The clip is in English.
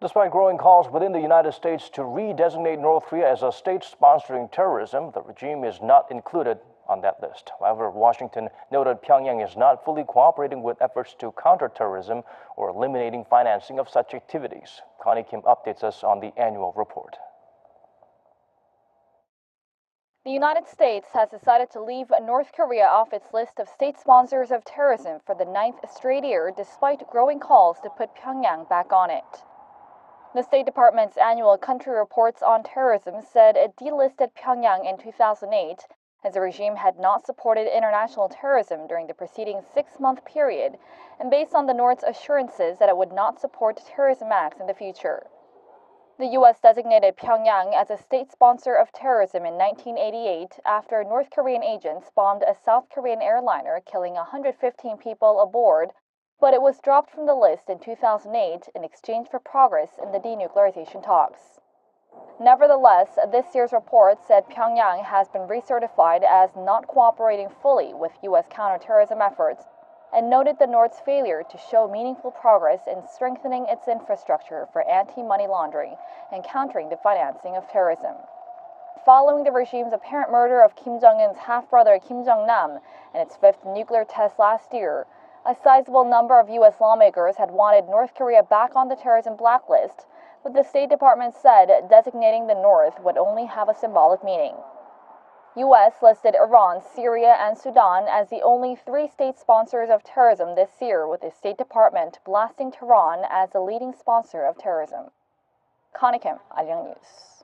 Despite growing calls within the United States to redesignate North Korea as a state sponsoring terrorism, the regime is not included on that list. However, Washington noted Pyongyang is not fully cooperating with efforts to counter terrorism or eliminating financing of such activities. Connie Kim updates us on the annual report. The United States has decided to leave North Korea off its list of state sponsors of terrorism for the 9th straight year, despite growing calls to put Pyongyang back on it. The State Department's annual country reports on terrorism said it delisted Pyongyang in 2008 as the regime had not supported international terrorism during the preceding 6-month period, and based on the North's assurances that it would not support terrorism acts in the future. The U.S. designated Pyongyang as a state sponsor of terrorism in 1988 after North Korean agents bombed a South Korean airliner, killing 115 people aboard, but it was dropped from the list in 2008 in exchange for progress in the denuclearization talks. Nevertheless, this year's report said Pyongyang has been recertified as not cooperating fully with U.S. counterterrorism efforts and noted the North's failure to show meaningful progress in strengthening its infrastructure for anti-money laundering and countering the financing of terrorism. Following the regime's apparent murder of Kim Jong-un's half-brother Kim Jong-nam and its 5th nuclear test last year, a sizable number of U.S. lawmakers had wanted North Korea back on the terrorism blacklist, but the State Department said designating the North would only have a symbolic meaning. U.S. listed Iran, Syria, and Sudan as the only 3 state sponsors of terrorism this year, with the State Department blasting Tehran as the leading sponsor of terrorism. Connie Kim, Arirang News.